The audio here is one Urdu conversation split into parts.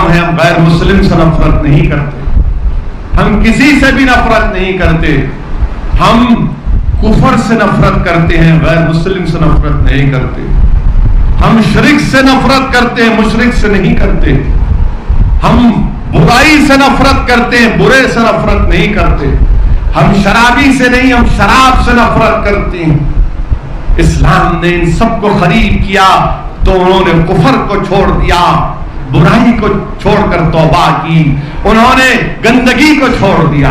اسلام ہے، ہم غیر مسلم سے نفرت نہیں کرتے، ہم کسی سے بھی نفرت نہیں کرتے، ہم کفر سے نفرت کرتے ہیں، غیر مسلم سے نفرت نہیں کرتے، ہم شرک سے نفرت کرتے ہیں، مشرک سے نہیں کرتے، ہم برائی سے نفرت کرتے ہیں، برے سے نفرت نہیں کرتے، ہم شرابی سے نہیں، ہم شراب سے نفرت کرتے ہیں۔ اسلام نے ان سب کو قریب کیا تو انہوں نے کفر کو چھوڑ دیا، برائی کو چھوڑ کر توبہ کی، انہوں نے گندگی کو چھوڑ دیا۔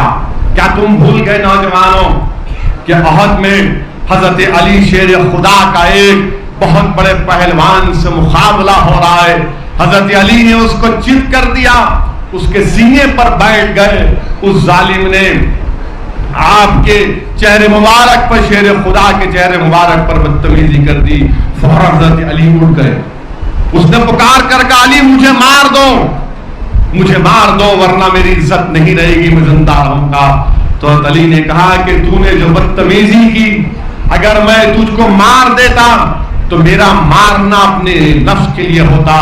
کیا تم بھول گئے نوجوانوں کہ احد میں حضرت علی شیر خدا کا ایک بہت بڑے پہلوان سے مقابلہ ہو رہا ہے، حضرت علی نے اس کو چت کر دیا، اس کے سینے پر بیٹھ گئے، اس ظالم نے آپ کے چہرے مبارک پر، شیر خدا کے چہرے مبارک پر بدتمیزی کر دی، فوراً حضرت علی اٹھ گئے، اس نے پکار کر کہا علی مجھے مار دو، مجھے مار دو ورنہ میری عزت نہیں رہے گی، میں زندہ رہوں گا۔ تو حضرت علی نے کہا کہ تو نے جو بدتمیزی کی، اگر میں تجھ کو مار دیتا تو میرا مارنا اپنے نفس کے لیے ہوتا۔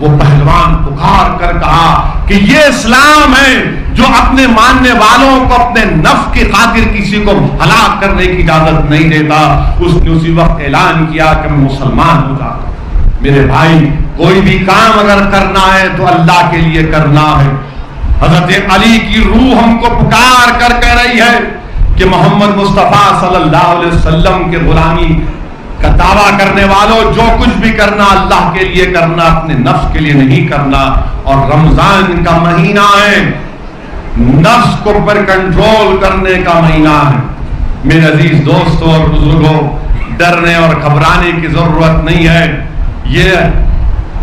وہ پہلوان پکار کر کہا کہ یہ اسلام ہے جو اپنے ماننے والوں کو اپنے نفس کی خاطر کسی کو ہلاک کرنے کی اجازت نہیں دیتا۔ اس نے اسی وقت اعلان کیا کہ میں مسلمان ہو جاتا ہوں۔ میرے بھائی، کوئی بھی کام اگر کرنا ہے تو اللہ کے لیے کرنا ہے۔ حضرت علی کی روح ہم کو پکار کر کہہ رہی ہے کہ محمد مصطفیٰ صلی اللہ علیہ وسلم کے غلامی کا دعویٰ کرنے والوں، جو کچھ بھی کرنا اللہ کے لیے کرنا، اپنے نفس کے لیے نہیں کرنا۔ اور رمضان کا مہینہ ہے، نفس کو پر کنٹرول کرنے کا مہینہ ہے۔ میرے عزیز دوستوں اور بزرگوں، ڈرنے اور گھبرانے کی ضرورت نہیں ہے، یہ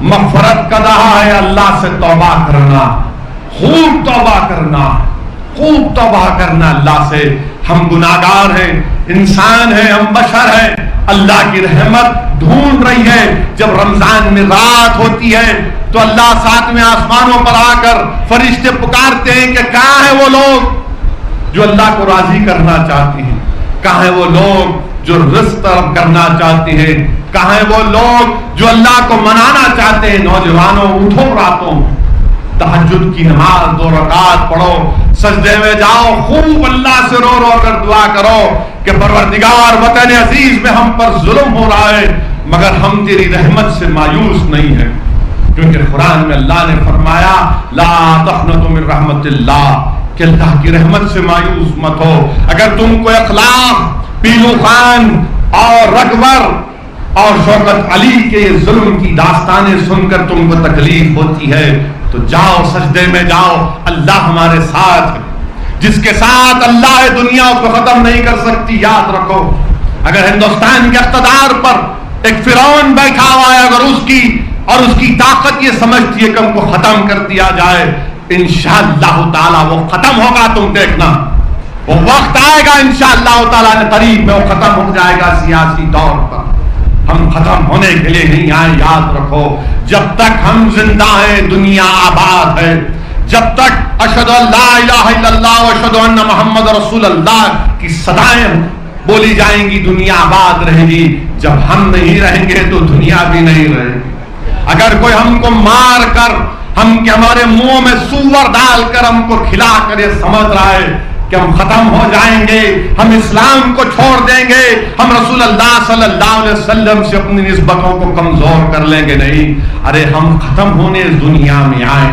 مغفرت کا دہا ہے، اللہ سے توبہ کرنا، خوب توبہ کرنا، خوب توبہ کرنا اللہ سے۔ ہم گناہگار ہیں، انسان ہیں، ہم بشر ہیں، اللہ کی رحمت ڈھونڈ رہی ہے۔ جب رمضان میں رات ہوتی ہے تو اللہ ساتویں آسمانوں پر آ کر فرشتے پکارتے ہیں کہ کہاں ہیں وہ لوگ جو اللہ کو راضی کرنا چاہتے ہیں، کہاں ہیں وہ لوگ جو رزق طلب کرنا چاہتے ہیں، کہاں ہیں وہ لوگ جو اللہ کو منانا چاہتے ہیں۔ نوجوانوں اٹھو، راتوں تہجد کی نماز 2 رکعت پڑھو، سجدے میں جاؤ، خوب اللہ سے رو رو کر دعا کرو کہ پروردگار وطن عزیز میں ہم پر ظلم ہو رہا ہے مگر ہم تیری رحمت سے مایوس نہیں ہیں، کیونکہ قرآن میں اللہ نے فرمایا لا تقنطوا من رحمت اللہ، کہ اللہ کی رحمت سے مایوس مت ہو۔ اگر تم کو اخلاق پیلو خان اور رکبر اور شوکت علی کے ظلم کی داستانیں سن کر تم کو تکلیف ہوتی ہے تو جاؤ، سجدے میں جاؤ، اللہ ہمارے ساتھ ہے، جس کے ساتھ اللہ ہے دنیا اس کو ختم نہیں کر سکتی۔ یاد رکھو، اگر ہندوستان کے اقتدار پر ایک فرعون بیٹھا ہوا ہے، اگر اس کی طاقت یہ سمجھتی ہے کہ ہم کو ختم کر دیا جائے، انشاءاللہ تعالی وہ ختم ہوگا، تم دیکھنا، وہ وقت آئے گا انشاءاللہ تعالی نے قریب میں وہ ختم ہو جائے گا سیاسی طور پر۔ ہم ختم ہونے کے لیے نہیں آئے، یاد رکھو، جب تک ہم زندہ ہیں دنیا آباد ہے، جب تک اشہد ان لا الہ الا اللہ و اشہد ان محمد رسول اللہ کی صدائیں بولی جائیں گی دنیا آباد رہے گی۔ جب ہم نہیں رہیں گے تو دنیا بھی نہیں رہے گی۔ اگر کوئی ہم کو مار کر، ہمارے منہ میں سور ڈال کر ہم کو کھلا کر یہ سمجھ رہا ہے کہ ہم ختم ہو جائیں گے، ہم اسلام کو چھوڑ دیں گے، ہم رسول اللہ صلی اللہ علیہ وسلم سے اپنی نسبتوں کو کمزور کر لیں گے، نہیں، ارے ہم ختم ہونے اس دنیا میں آئے۔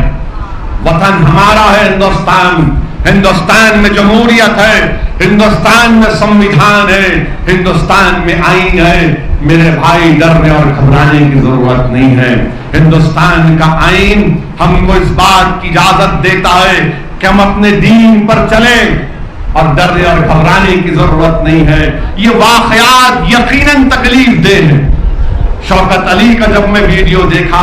وطن ہمارا ہے ہندوستان، ہندوستان میں جمہوریت ہے، ہندوستان میں سمویدھان ہے، ہندوستان میں آئین ہے۔ میرے بھائی، ڈرنے اور گھبرانے کی ضرورت نہیں ہے۔ ہندوستان کا آئین ہم کو اس بات کی اجازت دیتا ہے کہ ہم اپنے دین پر چلیں اور ڈرنے اور گھبرانے کی ضرورت نہیں ہے۔ یہ واقعات یقیناً تکلیف دہ ہیں۔ شوکت علی کا جب میں ویڈیو دیکھا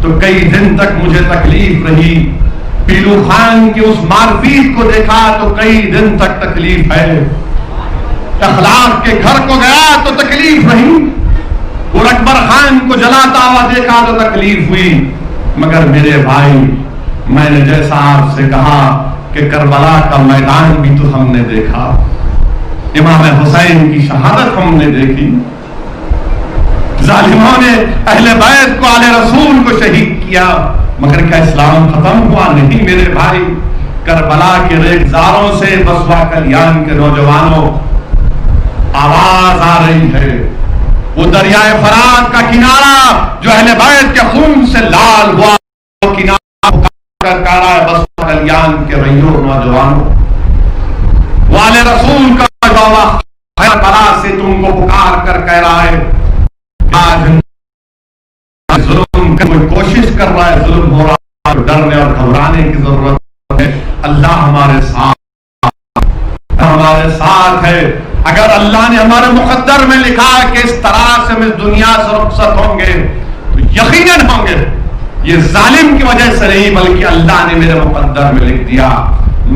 تو کئی دن تک مجھے تکلیف رہی، پیلو خان کی اس مارپیٹ کو دیکھا تو کئی دن تک تکلیف ہے، اخلاق کے گھر کو گیا تو تکلیف رہی، اور اکبر خان کو جلاتا ہوا دیکھا تو تکلیف ہوئی۔ مگر میرے بھائی، میں نے جیسا آپ سے کہا کہ کربلا کا میدان بھی تو ہم نے دیکھا، امام حسین کی شہادت ہم نے دیکھی، ظالموں نے اہل بیت کو، آل رسول کو شہید کیا، مگر کیا اسلام ختم ہوا؟ نہیں میرے بھائی، کربلا کے ریگزاروں سے بسوا کلیان کے نوجوانوں آواز آ رہی ہے، وہ دریائے فرات کا کنارہ جو اہل بیت کے خون سے لال ہوا، وہ کنارہ کر کہہ رہا ہے بسوا کلیان کے رہیو نوجوانوں، والے رسول کا کربلا سے تم کو پکار کر کہہ رہا ہے ظلم کوئی کوشش کر رہا ہے، ظلم ہو رہا ہے، ڈرنے اور گھبرانے کی ضرورت ہے، اللہ ہمارے ساتھ ہے۔ اگر اللہ نے ہمارے مقدر میں لکھا کہ اس طرح سے ہم اس دنیا سے رخصت ہوں گے تو یقیناً ہوں گے، یہ ظالم کی وجہ سے نہیں بلکہ اللہ نے میرے مقدر میں لکھ دیا،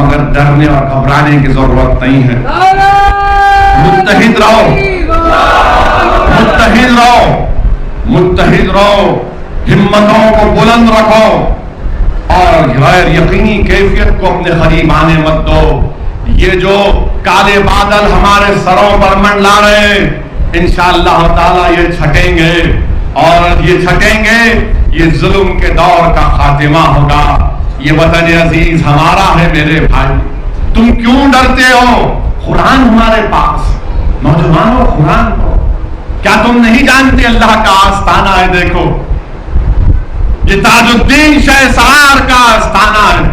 مگر ڈرنے اور گھبرانے کی ضرورت نہیں ہے۔ متحد رہو، متحد رہو، متحد رہو، ہمتوں کو بلند رکھو اور غیر یقینی کیفیت کو اپنے قریب آنے مت دو۔ یہ جو کالے بادل ہمارے سروں پر منڈلا رہے ہیں انشاءاللہ تعالی یہ چھٹیں گے، اور یہ چھٹیں گے، یہ ظلم کے دور کا خاتمہ ہوگا۔ یہ وطن عزیز ہمارا ہے میرے بھائی، تم کیوں ڈرتے ہو؟ قرآن ہمارے پاس، نوجوانوں قرآن کو کیا تم نہیں جانتے اللہ کا آستانہ ہے؟ دیکھو یہ تاج الدین شہ سوار کا آستانہ ہے،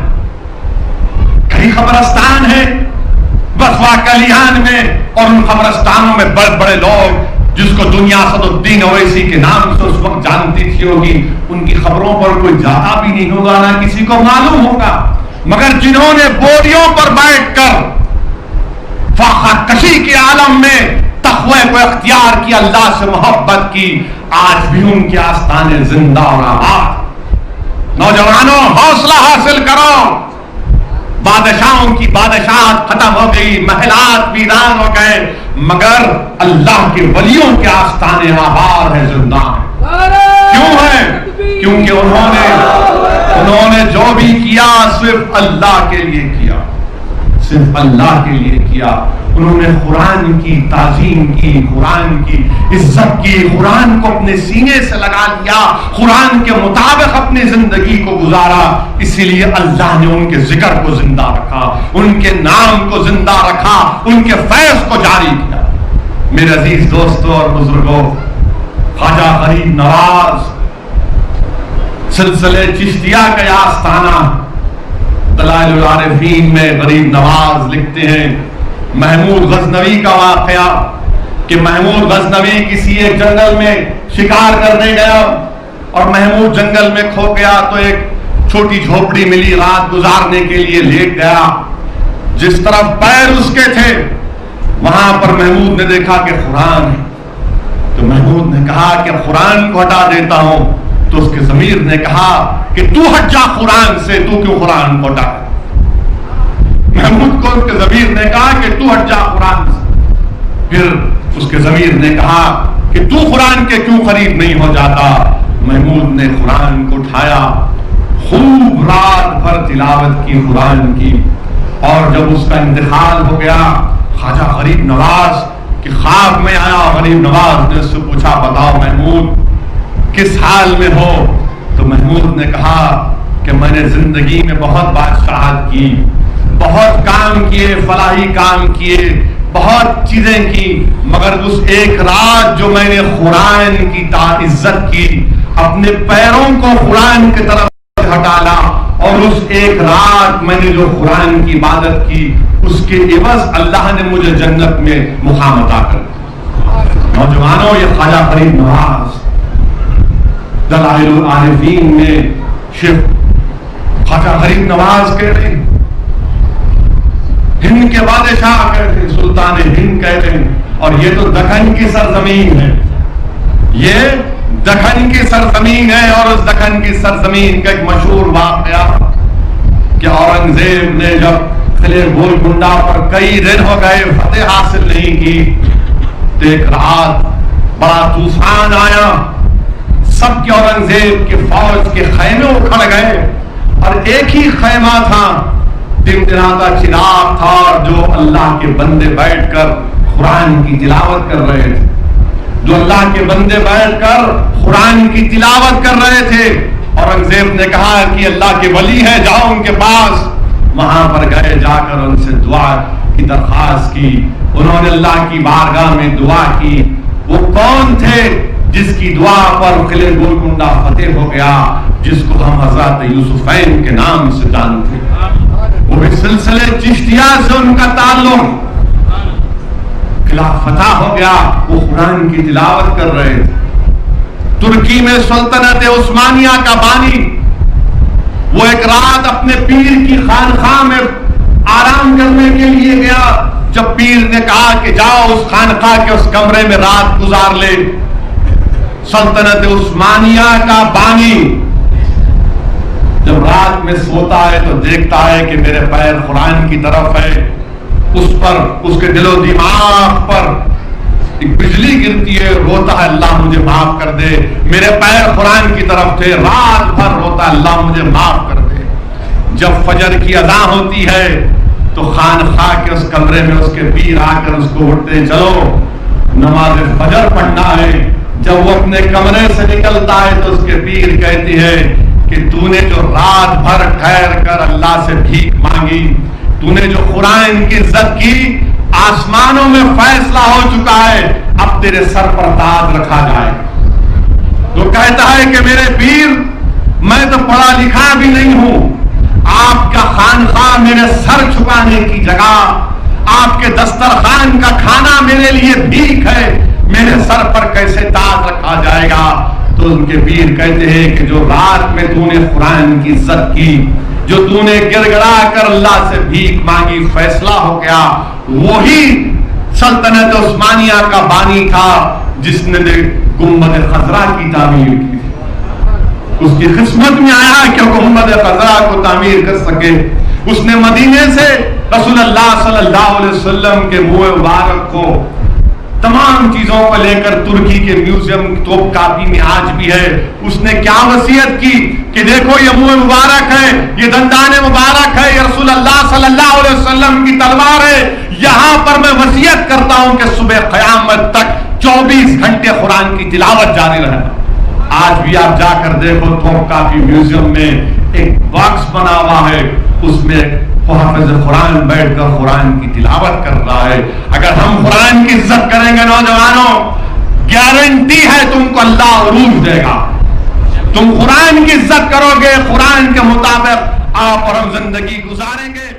کئی قبرستان ہے بسوا کلیان میں، اور ان قبرستانوں میں بڑے بڑے لوگ جس کو دنیا اسد الدین اویسی کے نام سے اس وقت جانتی تھی ہوگی، ان کی خبروں پر کوئی جاتا بھی نہیں ہوگا، نہ کسی کو معلوم ہوگا، مگر جنہوں نے بوریوں پر بیٹھ کر فاقہ کشی کے عالم میں تقوی کو اختیار کیا، اللہ سے محبت کی، آج بھی ان کے آستانے زندہ اور آباد۔ نوجوانوں حوصلہ حاصل کرو، بادشاہوں کی بادشاہت ختم ہو گئی، محلات ویران ہو گئے، مگر اللہ کے ولیوں کے آستانے آباد ہے، زندہ ہیں۔ کیوں ہے؟ کیونکہ انہوں نے جو بھی کیا صرف اللہ کے لیے کیا، صرف اللہ کے لیے کیا۔ انہوں نے قرآن کی تعظیم کی، قرآن کی عزت کی، قرآن کو اپنے سینے سے لگا لیا، قرآن کے مطابق اپنی زندگی کو گزارا، اسی لیے اللہ نے ان کے ذکر کو زندہ رکھا، ان کے نام کو زندہ رکھا، ان کے فیض کو جاری کیا۔ میرے عزیز دوستوں اور بزرگوں، خواجہ غریب نواز سلسلے چشتیہ کا آستانہ دلائل العارفین میں غریب نواز لکھتے ہیں محمود غزنوی کا واقعہ کہ محمود غزنوی کسی ایک جنگل میں شکار کرنے گیا اور محمود جنگل میں کھو گیا تو ایک چھوٹی جھوپڑی ملی، رات گزارنے کے لیے لیٹ گیا، جس طرف پیر اس کے تھے وہاں پر محمود نے دیکھا کہ قرآن ہے، تو محمود نے کہا کہ قرآن کو ہٹا دیتا ہوں، تو اس کے ضمیر نے کہا کہ تو ہٹ جا قرآن سے، تو کیوں قرآن کو ہٹا؟ محمود کو اس کے ضمیر نے کہا کہ تو ہٹ جا قرآن سے، پھر اس کے ضمیر نے کہا کہ تو قرآن کے کیوں قریب نہیں ہو جاتا؟ محمود نے قرآن کو اٹھایا، خوب رات بھر تلاوت کی قرآن کی، اور جب اس کا انتقال ہو گیا خواجہ غریب نواز کہ خواب میں آیا، غریب نواز نے اس سے پوچھا بتاؤ محمود کس حال میں ہو؟ تو محمود نے کہا کہ میں نے زندگی میں بہت بادشاہت کی، بہت کام کیے، فلاحی کام کیے، بہت چیزیں کی، مگر اس ایک رات جو میں نے قرآن کی عزت کی، اپنے پیروں کو قرآن کی طرف ہٹالا، اور اس ایک رات میں نے جو قرآن کی عبادت کی اس کے عوض اللہ نے مجھے جنت میں مقام عطا کر دیا۔ نوجوانوں یہ خواجہ غریب نواز دلائل العارفین میں شیخ خواجہ غریب نواز کہہ رہے ہیں، ہند کے بادشاہ کہتے ہیں، سلطان ہند کہتے ہیں، اور یہ تو دکن کی سرزمین ہے، یہ دکن کی سرزمین ہے، اور اس دکن کی سرزمین کا ایک مشہور واقعہ کہ اورنگزیب نے جب قلعہ گولکنڈہ پر کئی دن ہو گئے فتح حاصل نہیں کی، تو ایک رات بڑا طوفان آیا، سب کے اورنگزیب کے فوج کے خیمے اکھڑ گئے، اور ایک ہی خیمہ تھا، ٹمٹماتا چراغ تھا، جو اللہ کے بندے بیٹھ کر قرآن کی تلاوت کر رہے تھے، جو اللہ کے بندے بیٹھ کر قرآن کی تلاوت کر رہے تھے، اورنگزیب نے کہا کہ اللہ کے ولی ہے، جاؤ ان کے پاس. وہاں پر گئے، جا کر ان سے دعا کی درخواست کی. انہوں نے اللہ کی بارگاہ میں دعا کی. وہ کون تھے جس کی دعا پر قلعہ گولکنڈہ فتح ہو گیا، جس کو ہم حضرت یوسفین کے نام سے جانتے ہیں. وہ بھی سلسلے چشتیہ سے ان کا تعلق. قلعہ فتح ہو گیا، وہ قرآن کی تلاوت کر رہے تھے. ترکی میں سلطنت عثمانیہ کا بانی، وہ ایک رات اپنے پیر کی خانقاہ میں آرام کرنے کے لیے گیا. جب پیر نے کہا کہ جاؤ اس خانقاہ کے اس کمرے میں رات گزار لے، سلطنت عثمانیہ کا بانی جب رات میں سوتا ہے تو دیکھتا ہے کہ میرے پیر قرآن کی طرف ہے. اس پر، اس کے دل و دماغ پر ایک بجلی گرتی ہے، روتا ہے اللہ مجھے معاف کر دے. میرے پیر قرآن کی طرف تھے، رات بھر روتا ہے اللہ مجھے معاف کر دے. جب فجر کی اذان ہوتی ہے تو خانقاہ کے اس کمرے میں اس کے پیر آ کر اس کو اٹھتے ہیں، چلو نماز فجر پڑھنا ہے. جب وہ اپنے کمرے سے نکلتا ہے تو اس کے پیر کہتی ہے کہ تو نے جو رات بھر ٹھہر کر اللہ سے بھیک مانگی، تو نے جو قرآن کی عزت کی، آسمانوں میں فیصلہ ہو چکا ہے، اب تیرے سر پر تاج رکھا جائے. تو کہتا ہے کہ میرے پیر، میں تو پڑھا لکھا بھی نہیں ہوں، آپ کا خانقاہ میرے سر چھپانے کی جگہ، آپ کے دسترخوان کا کھانا میرے لیے بھیک ہے، میرے سر پر کیسے تاج رکھا جائے گا. تو ان کے پیر کہتے ہیں کہ جو رات میں تو نے قرآن کی عزت کی، جو تو نے گر گڑا کر اللہ سے بھیک مانگی، فیصلہ ہو گیا. وہی سلطنت عثمانیہ کا بانی تھا جس نے گنبد خضرا کی تعمیر کی. اس کی قسمت میں آیا کہ وہ گنبد خضرا کو تعمیر کر سکے. اس نے مدینے سے رسول اللہ صلی اللہ علیہ وسلم کے منہ مبارک کو تمام چیزوں کو لے کر ترکی کے میوزیم توپ کاپی میں آج بھی ہے. اس نے کیا وصیت کی کہ دیکھو یہ منہ مبارک ہے، یہ دندان مبارک ہے، یہ رسول اللہ صلی اللہ علیہ وسلم کی تلوار ہے. یہاں پر میں وصیت کرتا ہوں کہ صبح قیامت تک 24 گھنٹے قرآن کی تلاوت جاری رہے. آج بھی آپ جا کر دیکھو توپ کاپی میوزیم میں ایک باکس بنا ہوا ہے، اس میں حافظ قرآن بیٹھ کر قرآن کی تلاوت کر رہا ہے. اگر ہم قرآن کی عزت کریں گے نوجوانوں، گارنٹی ہے تم کو اللہ عروج دے گا. تم قرآن کی عزت کرو گے، قرآن کے مطابق آپ اور ہم زندگی گزاریں گے.